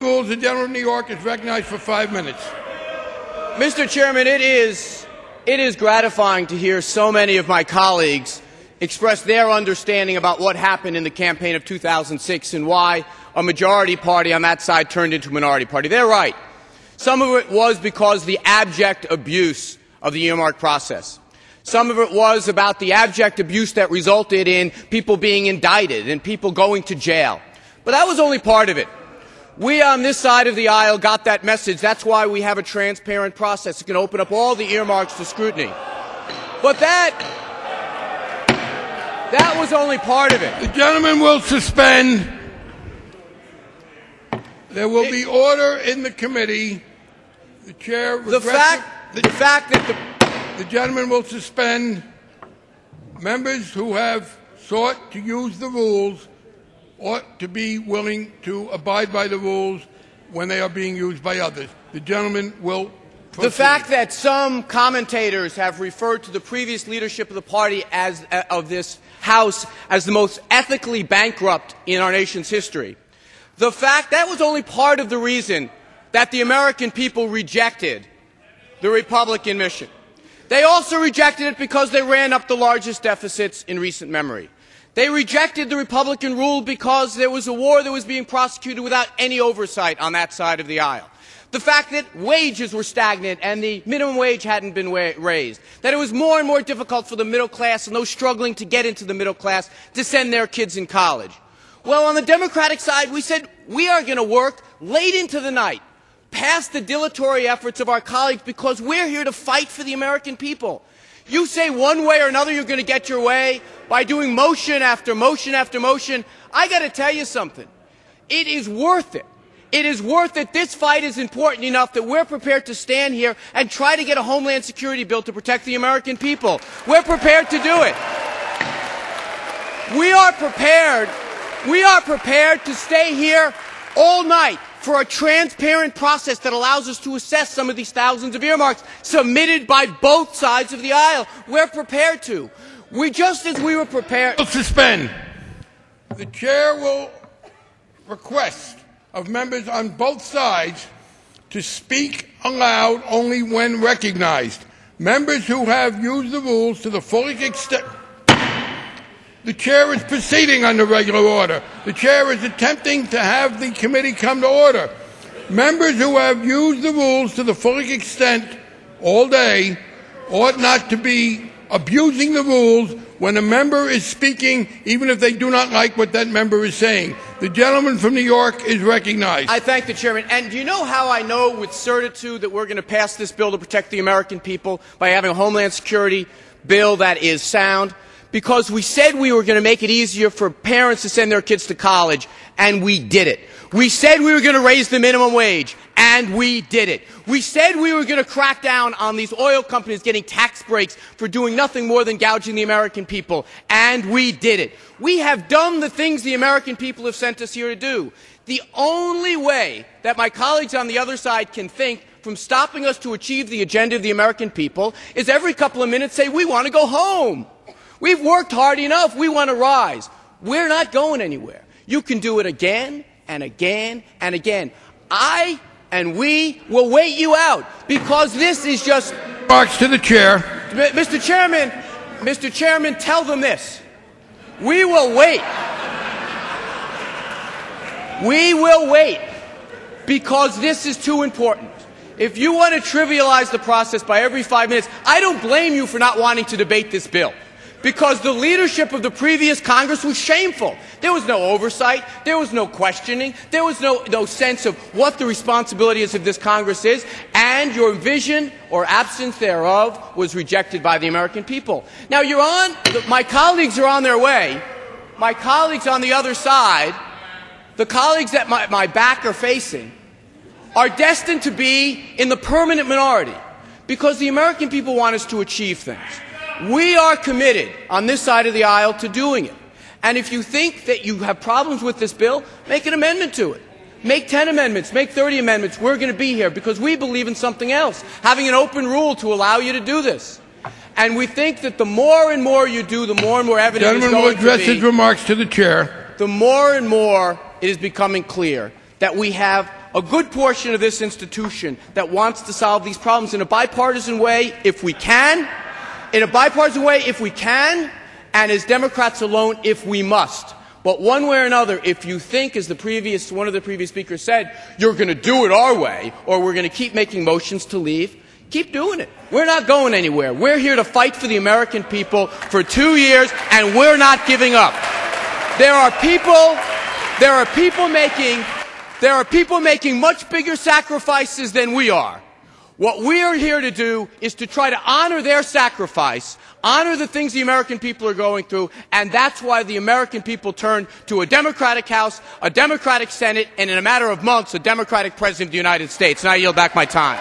Rules, the gentleman from New York is recognized for 5 minutes. Mr. Chairman, it is gratifying to hear so many of my colleagues express their understanding about what happened in the campaign of 2006 and why a majority party on that side turned into a minority party. They're right. Some of it was because of the abject abuse of the earmark process. Some of it was about the abject abuse that resulted in people being indicted and people going to jail. But that was only part of it. We on this side of the aisle got that message. That's why we have a transparent process. It can open up all the earmarks to scrutiny. But that was only part of it. The gentleman will suspend. There will be order in the committee. The chair. The fact that the gentleman will suspend. Members who have sought to use the rules ought to be willing to abide by the rules when they are being used by others. The gentleman will proceed. The fact that some commentators have referred to the previous leadership of the party of this House as the most ethically bankrupt in our nation's history, the fact that was only part of the reason that the American people rejected the Republican mission. They also rejected it because they ran up the largest deficits in recent memory. They rejected the Republican rule because there was a war that was being prosecuted without any oversight on that side of the aisle. The fact that wages were stagnant and the minimum wage hadn't been raised. That it was more and more difficult for the middle class and those struggling to get into the middle class to send their kids in college. Well, on the Democratic side, we said we are going to work late into the night, past the dilatory efforts of our colleagues, because we're here to fight for the American people. You say one way or another you're going to get your way by doing motion after motion after motion. I got to tell you something. It is worth it. It is worth it. This fight is important enough that we're prepared to stand here and try to get a Homeland Security bill to protect the American people. We're prepared to do it. We are prepared to stay here all night for a transparent process that allows us to assess some of these thousands of earmarks submitted by both sides of the aisle. We're prepared to. Just as we were prepared. Suspend. The chair will request of members on both sides to speak aloud only when recognized. Members who have used the rules to the fullest extent. The chair is proceeding under regular order. The chair is attempting to have the committee come to order. Members who have used the rules to the fullest extent all day ought not to be abusing the rules when a member is speaking, even if they do not like what that member is saying. The gentleman from New York is recognized. I thank the chairman. And do you know how I know with certitude that we're going to pass this bill to protect the American people by having a Homeland Security bill that is sound? Because we said we were going to make it easier for parents to send their kids to college, and we did it. We said we were going to raise the minimum wage, and we did it. We said we were going to crack down on these oil companies getting tax breaks for doing nothing more than gouging the American people, and we did it. We have done the things the American people have sent us here to do. The only way that my colleagues on the other side can think from stopping us to achieve the agenda of the American people is every couple of minutes say, we want to go home. We've worked hard enough. We want to rise. We're not going anywhere. You can do it again and again and again. I and we will wait you out because this is just... Marks to the chair. Mr. Chairman, tell them this. We will wait. We will wait because this is too important. If you want to trivialize the process by every 5 minutes, I don't blame you for not wanting to debate this bill. Because the leadership of the previous Congress was shameful. There was no oversight. There was no questioning. There was no sense of what the responsibility of this Congress is. And your vision or absence thereof was rejected by the American people. Now, my colleagues are on their way. My colleagues on the other side, the colleagues that my back are facing, are destined to be in the permanent minority. Because the American people want us to achieve things. We are committed on this side of the aisle to doing it. And if you think that you have problems with this bill, make an amendment to it. Make 10 amendments, make 30 amendments. We're going to be here because we believe in something else, having an open rule to allow you to do this. And we think that the more and more you do, the more and more evidence is going to be. The gentleman will address his remarks to the chair. The more and more it is becoming clear that we have a good portion of this institution that wants to solve these problems in a bipartisan way if we can, and as Democrats alone if we must. But one way or another, if you think, as one of the previous speakers said, you're going to do it our way, or we're going to keep making motions to leave, keep doing it. We're not going anywhere. We're here to fight for the American people for 2 years, and we're not giving up. There are people making much bigger sacrifices than we are. What we are here to do is to try to honor their sacrifice, honor the things the American people are going through, and that's why the American people turn to a Democratic House, a Democratic Senate, and in a matter of months, a Democratic President of the United States. And I yield back my time.